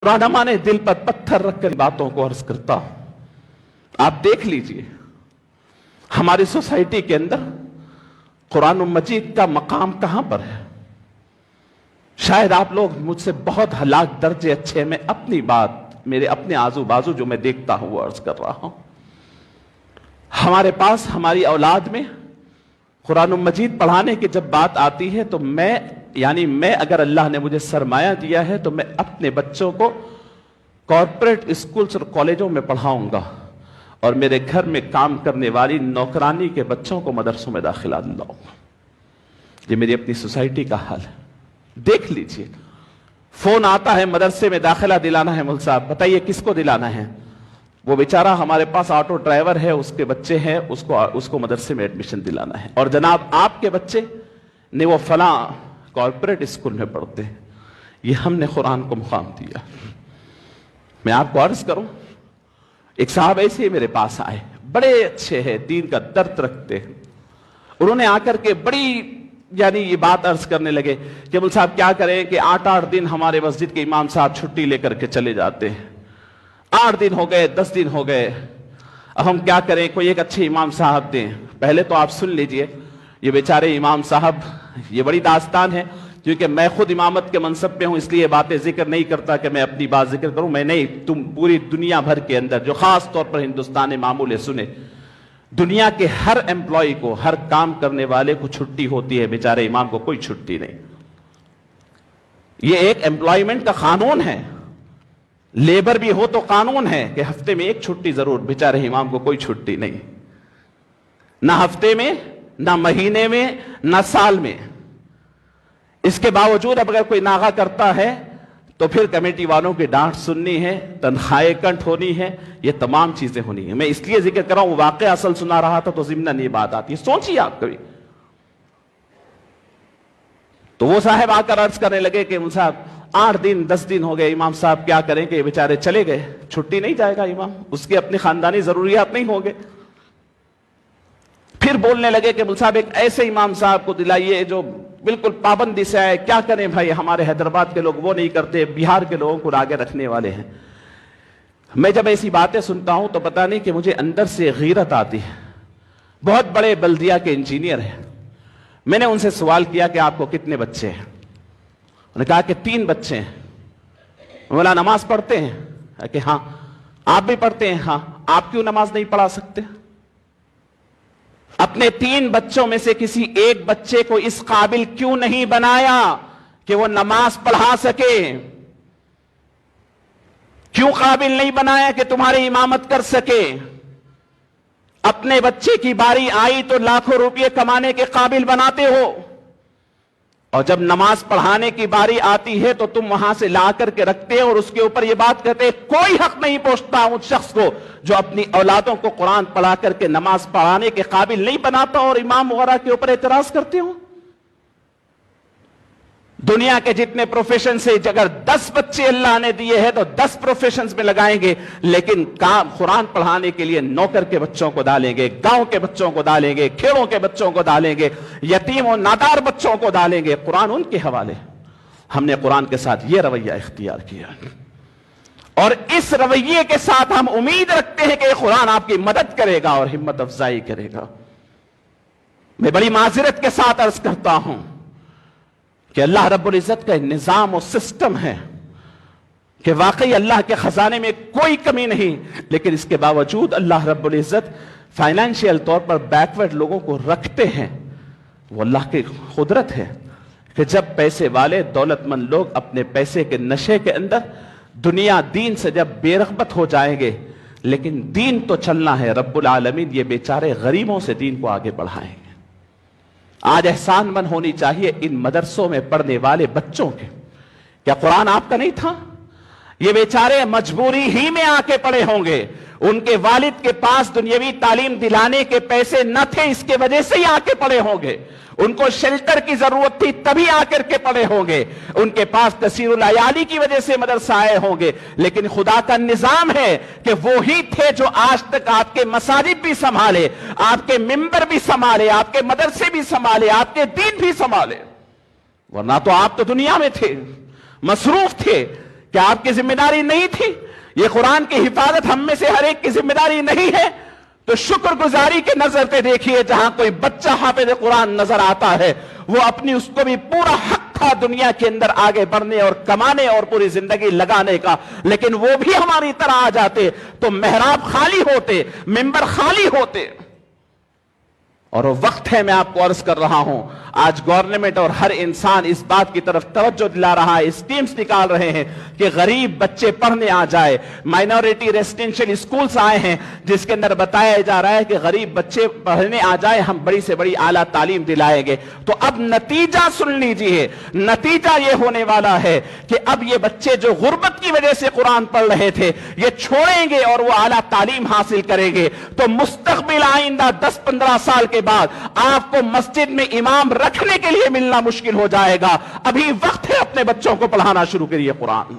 रहनुमा ने दिल पर पत्थर रखकर बातों को अर्ज करता हूं। आप देख लीजिए हमारी सोसाइटी के अंदर कुरान मजीद का मकाम कहां पर है। शायद आप लोग मुझसे बहुत लाख दर्जे अच्छे हैं। मैं अपनी बात मेरे अपने आजू बाजू जो मैं देखता हूं वो अर्ज कर रहा हूं। हमारे पास हमारी औलाद में कुरान मजीद पढ़ाने की जब बात आती है तो मैं अगर अल्लाह ने मुझे सरमाया दिया है तो मैं अपने बच्चों को कॉर्पोरेट स्कूल्स और कॉलेजों में पढ़ाऊंगा और मेरे घर में काम करने वाली नौकरानी के बच्चों को मदरसों में दाखिला दिलाऊंगा। ये मेरी अपनी सोसाइटी का हाल है। देख लीजिए, फोन आता है मदरसे में दाखिला दिलाना है, मुल साहब बताइए किसको दिलाना है। वो बेचारा हमारे पास ऑटो ड्राइवर है, उसके बच्चे हैं, उसको मदरसे में एडमिशन दिलाना है। और जनाब आपके बच्चे ने वो फला कॉर्पोरेट स्कूल में पढ़ते हैं। ये हमने कुरान को मुकाम दिया। मैं आपको अर्ज करूं, एक साहब ऐसे ही मेरे पास आए, बड़े अच्छे हैं, दीन का दर्द रखते हैं। उन्होंने आकर के बड़ी ये बात अर्ज करने लगे कि मुल साहब क्या करें कि 8-8 दिन हमारे मस्जिद के इमाम साहब छुट्टी लेकर के चले जाते हैं। 8 दिन हो गए, 10 दिन हो गए, अब हम क्या करें, कोई एक अच्छे इमाम साहब दें। पहले तो आप सुन लीजिए, ये बेचारे इमाम साहब, ये बड़ी दास्तान है, क्योंकि मैं खुद इमामत के मनसब पे हूं, इसलिए बातें जिक्र नहीं करता कि मैं अपनी बात जिक्र करूं। मैं नहीं, तुम पूरी दुनिया भर के अंदर जो खास तौर पर हिंदुस्तान मामूल सुने, दुनिया के हर एम्प्लॉय को, हर काम करने वाले को छुट्टी होती है, बेचारे इमाम को कोई छुट्टी नहीं। ये एक एम्प्लॉयमेंट का कानून है, लेबर भी हो तो कानून है कि हफ्ते में एक छुट्टी जरूर, बेचारे इमाम को कोई छुट्टी नहीं, ना हफ्ते में, ना महीने में, ना साल में। इसके बावजूद अब अगर कोई नागा करता है तो फिर कमेटी वालों की डांट सुननी है, तनख्वाहें कट होनी है, ये तमाम चीजें होनी है। मैं इसलिए जिक्र कर रहा हूं, वाकई असल सुना रहा था तो ज़िम्नन ये बात आती है। सोचिए आप कभी। तो वो साहब आकर अर्ज करने लगे कि मुझे 8 दिन 10 दिन हो गए, इमाम साहब क्या करें कि बेचारे चले गए, छुट्टी नहीं जाएगा इमाम, उसकी अपनी खानदानी जरूरियात नहीं होंगे। फिर बोलने लगे कि मुल साहब एक ऐसे इमाम साहब को दिलाइए जो बिल्कुल पाबंदी से आए। क्या करें भाई, हमारे हैदराबाद के लोग वो नहीं करते, बिहार के लोगों को आगे रखने वाले हैं। मैं जब ऐसी बातें सुनता हूं तो पता नहीं कि मुझे अंदर से गीरत आती है। बहुत बड़े बल्दिया के इंजीनियर हैं। मैंने उनसे सवाल किया कि आपको कितने बच्चे हैं। उन्होंने कहा कि 3 बच्चे हैं। बोला नमाज पढ़ते हैं कि हाँ। आप भी पढ़ते हैं? हाँ। आप क्यों नमाज नहीं पढ़ा सकते? अपने 3 बच्चों में से किसी एक बच्चे को इस काबिल क्यों नहीं बनाया कि वो नमाज पढ़ा सके? क्यों काबिल नहीं बनाया कि तुम्हारी इमामत कर सके? अपने बच्चे की बारी आई तो लाखों रुपए कमाने के काबिल बनाते हो, और जब नमाज पढ़ाने की बारी आती है तो तुम वहां से ला करके रखते हो और उसके ऊपर यह बात कहते कोई हक नहीं पहुंचता उस शख्स को जो अपनी औलादों को कुरान पढ़ा करके नमाज पढ़ाने के काबिल नहीं बनाता, और इमाम वगैरह के ऊपर एतराज करते हो। दुनिया के जितने प्रोफेशन से अगर 10 बच्चे अल्लाह ने दिए हैं तो 10 प्रोफेशन में लगाएंगे, लेकिन काम कुरान पढ़ाने के लिए नौकर के बच्चों को डालेंगे, गांव के बच्चों को डालेंगे, खेड़ों के बच्चों को डालेंगे, यतीम और नादार बच्चों को डालेंगे। कुरान उनके हवाले। हमने कुरान के साथ यह रवैया इख्तियार किया, और इस रवैये के साथ हम उम्मीद रखते हैं कि कुरान आपकी मदद करेगा और हिम्मत अफजाई करेगा। मैं बड़ी माजिरत के साथ अर्ज करता हूं कि अल्लाह रब्बुल इज्जत का निजाम और सिस्टम है कि वाकई अल्लाह के खजाने में कोई कमी नहीं, लेकिन इसके बावजूद अल्लाह रब्बुल इज्जत फाइनेंशियल तौर पर बैकवर्ड लोगों को रखते हैं। वो अल्लाह की कुदरत है कि जब पैसे वाले दौलतमंद लोग अपने पैसे के नशे के अंदर दुनिया दीन से जब बेरगबत हो जाएंगे, लेकिन दीन तो चलना है। रब्बुल आलमीन ये बेचारे गरीबों से दीन को आगे बढ़ाएंगे। आज एहसानमंद होनी चाहिए इन मदरसों में पढ़ने वाले बच्चों के। क्या कुरान आपका नहीं था? ये बेचारे मजबूरी ही में आके पढ़े होंगे, उनके वालिद के पास दुनियावी तालीम दिलाने के पैसे न थे, इसके वजह से ही आके पढ़े होंगे। उनको शेल्टर की जरूरत थी तभी आकर के पढ़े होंगे, उनके पास तसीरुल अयाली की वजह से मदरसा आए होंगे। लेकिन खुदा का निजाम है कि वो ही थे जो आज तक आपके मसाजिद भी संभाले, आपके मिंबर भी संभाले, आपके मदरसे भी संभाले, आपके दीन भी संभाले। वरना तो आप तो दुनिया में थे, मसरूफ थे کیا آپ کی ذمہ داری نہیں تھی؟ یہ قرآن کی حفاظت ہم میں سے ہر ایک کی ذمہ داری نہیں ہے؟ تو شکر گزاری کے نظر پہ دیکھیے، جہاں کوئی بچہ حافظ قرآن نظر آتا ہے وہ اپنی اس کو بھی پورا حق تھا دنیا کے اندر آگے بڑھنے اور کمانے اور پوری زندگی لگانے کا، لیکن وہ بھی ہماری طرح آ جاتے تو محراب خالی ہوتے، ممبر خالی ہوتے۔ اور وہ وقت ہے، میں آپ کو عرض کر رہا ہوں، آج گورنمنٹ اور ہر انسان اس بات کی طرف توجہ دلا رہا ہے، اسکیمز نکال رہے ہیں کہ غریب بچے پڑھنے آ جائے۔ مائنورٹی ریزیڈنشل اسکولز آئے ہیں جس کے اندر بتایا جا رہا ہے کہ غریب بچے پڑھنے آ جائے، ہم بڑی سے بڑی اعلیٰ تعلیم دلائیں گے۔ تو اب نتیجہ سن لیجئے، نتیجہ یہ ہونے والا ہے کہ اب یہ بچے جو غربت کی وجہ سے قرآن پڑھ رہے تھے یہ چھوڑیں گے اور وہ اعلیٰ تعلیم حاصل کریں گے، تو مستقبل آئندہ 10-15 سال کے بعد آپ کو مسجد میں امام رکھنے کے لیے ملنا مشکل ہو جائے گا۔ ابھی وقت ہے، اپنے بچوں کو پڑھانا شروع کریے قرآن۔